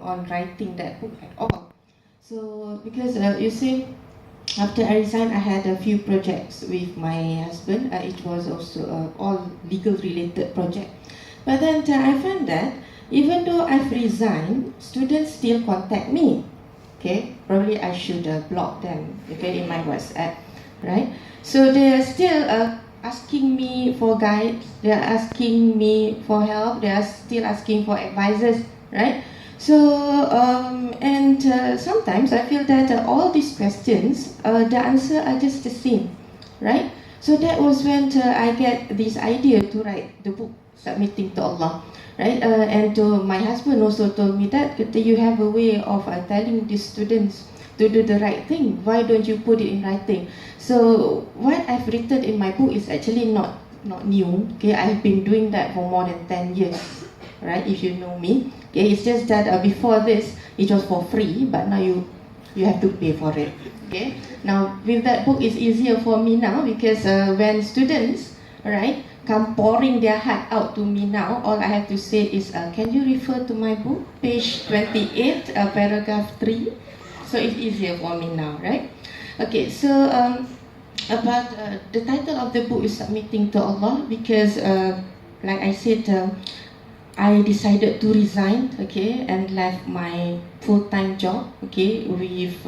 on writing that book at all. So because you see, after I resigned, I had a few projects with my husband. It was also all legal related project. But then I found that even though I've resigned, students still contact me. Okay, probably I should block them, okay, in my WhatsApp, right? So they are still asking me for guides, they are asking me for help, they are still asking for advices, right? So and sometimes I feel that all these questions, the answer are just the same, right? So that was when I get this idea to write the book, Submitting to Allah, right? And my husband also told me that you have a way of telling the students to do the right thing. Why don't you put it in writing? So what I've written in my book is actually not new. Okay, I've been doing that for more than 10 years, right? If you know me, okay, it's just that before this it was for free, but now you have to pay for it. Okay, now with that book it's easier for me now because when students, right, come pouring their heart out to me now, all I have to say is, can you refer to my book, page 28, paragraph 3? So it's easier for me now, right? Okay, so about the title of the book is Submitting to Allah because, like I said, I decided to resign, okay, and left my full-time job, okay, with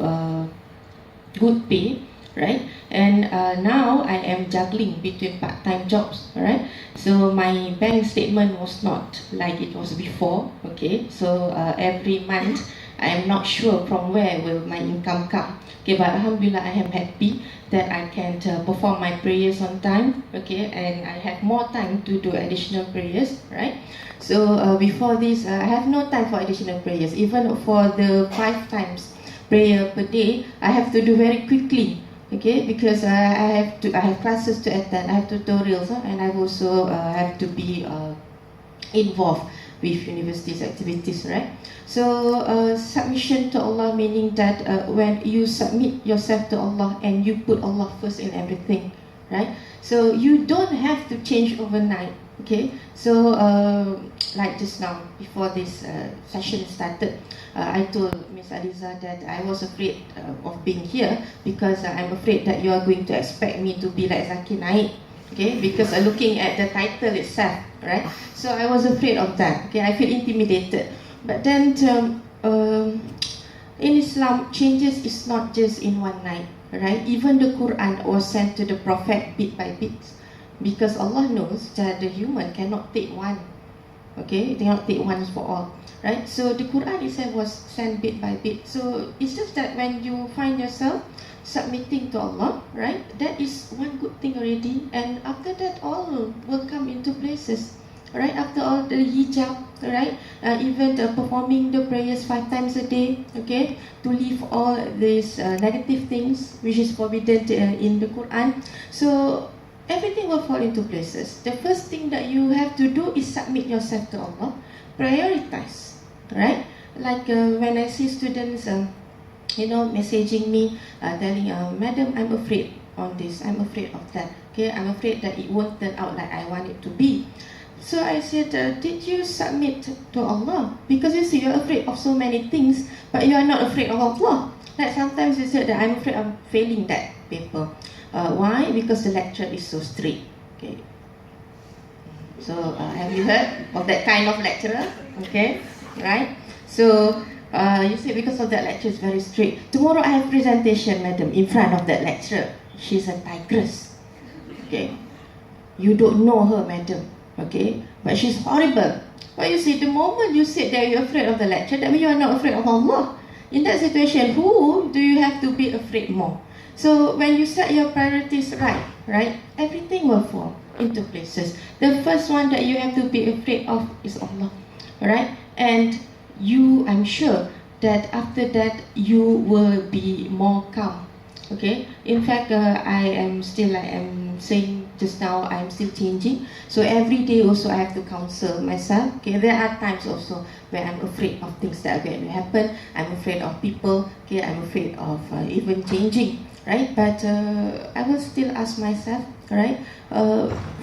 good pay, right? And now I am juggling between part-time jobs, right? So my bank statement was not like it was before, okay? So every month I am not sure from where will my income come. Okay, but Alhamdulillah, I am happy that I can perform my prayers on time, okay, and I have more time to do additional prayers, right? So before this, I have no time for additional prayers. Even for the 5 times prayer per day, I have to do very quickly, okay, because I have classes to attend, I have tutorials, and I also have to be involved with university's activities, right? So submission to Allah meaning that when you submit yourself to Allah and you put Allah first in everything, right? So you don't have to change overnight, okay? So like just now, before this session started, I told Miss Aliza that I was afraid of being here because I'm afraid that you are going to expect me to be like Zakir Naik, okay? Because looking at the title itself, right? So I was afraid of that, okay? I feel intimidated. But then in Islam, changes is not just in one night, right? Even the Quran was sent to the Prophet bit by bit because Allah knows that the human cannot take one, okay? They cannot take once for all, right? So the Quran itself was sent bit by bit. So it's just that when you find yourself submitting to Allah, right, that is one good thing already, and after that all will come into places, right? After all the hijab, right, even performing the prayers 5 times a day, okay, to leave all these negative things which is forbidden in the Quran. So everything will fall into places. The first thing that you have to do is submit yourself to Allah, prioritize, right? Like when I see students messaging me, telling, Madam, I'm afraid on this, I'm afraid of that, okay, I'm afraid that it won't turn out like I want it to be. So I said, did you submit to Allah? Because you see, you're afraid of so many things, but you are not afraid of Allah. Like sometimes you said that I'm afraid of failing that paper. Why? Because the lecture is so strict. Okay. So have you heard of that kind of lecturer? Okay, right? So you see, because of that lecture is very strict. Tomorrow I have presentation, madam, in front of that lecturer. She's a tigress. Okay, you don't know her, madam. Okay, but she's horrible. But you see, the moment you sit there, you're afraid of the lecture, that means you are not afraid of Allah. In that situation, who do you have to be afraid more? So when you set your priorities right, everything will fall into places. The first one that you have to be afraid of is Allah, right? And you, I'm sure that after that you will be more calm. Okay. In fact, I am saying just now, I'm still changing. So every day also I have to counsel myself. Okay. There are times also where I'm afraid of things that are going to happen. I'm afraid of people. Okay. I'm afraid of even changing. Right. But I will still ask myself. Right.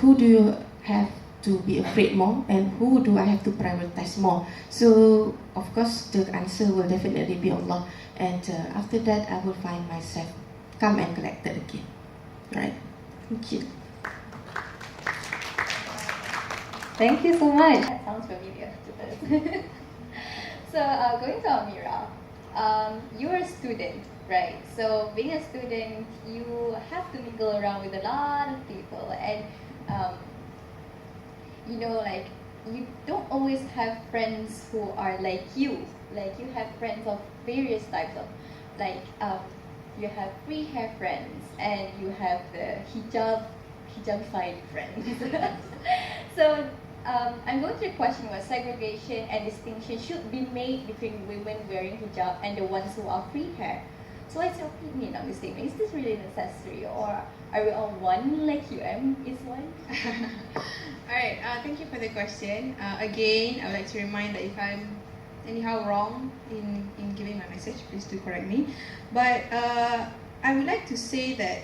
Who do you have to be afraid more, and who do I have to prioritize more? So of course the answer will definitely be Allah, and after that I will find myself calm and collected again. Right? Thank you. Thank you so much. That sounds familiar to us. So going to Amera, you're a student, right? So being a student, you have to mingle around with a lot of people, and like you don't always have friends who are like you. Like you have friends of various types of, like you have free hair friends, and you have the Hijabify friends. So I'm going to question what segregation and distinction should be made between women wearing hijab and the ones who are free hair. So what's your opinion on this statement? Is this really necessary, or are we all one like you is one? Alright, thank you for the question. Again, I would like to remind that if I'm anyhow wrong in giving my message, please do correct me. But I would like to say that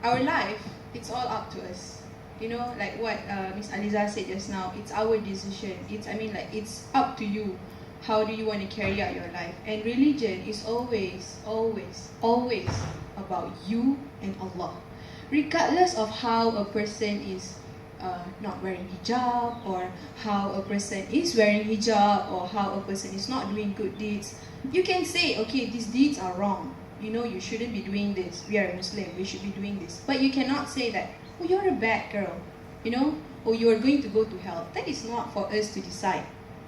our life, it's all up to us. Like what Miss Aliza said just now, it's our decision. It's up to you. How do you want to carry out your life? And religion is always, always, always about you and Allah. Regardless of how a person is not wearing hijab, or how a person is wearing hijab, or how a person is not doing good deeds, you can say, okay, these deeds are wrong. You shouldn't be doing this. We are a Muslim, we should be doing this. But you cannot say that, oh, you're a bad girl, or you are going to go to hell. That is not for us to decide.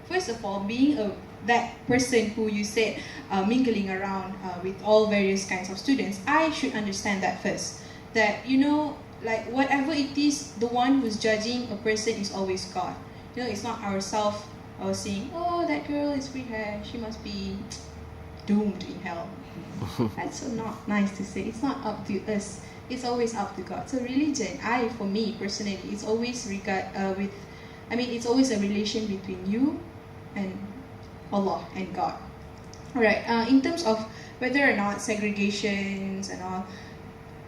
First of all, being that person who you said mingling around with all various kinds of students, I should understand that first. That, like whatever it is, the one who's judging a person is always God. It's not ourselves saying, oh, that girl is free hair, she must be doomed in hell. That's so not nice to say. It's not up to us. It's always up to God. So religion, for me personally, it's always it's always a relation between you and Allah and God. Alright, in terms of whether or not segregations and all,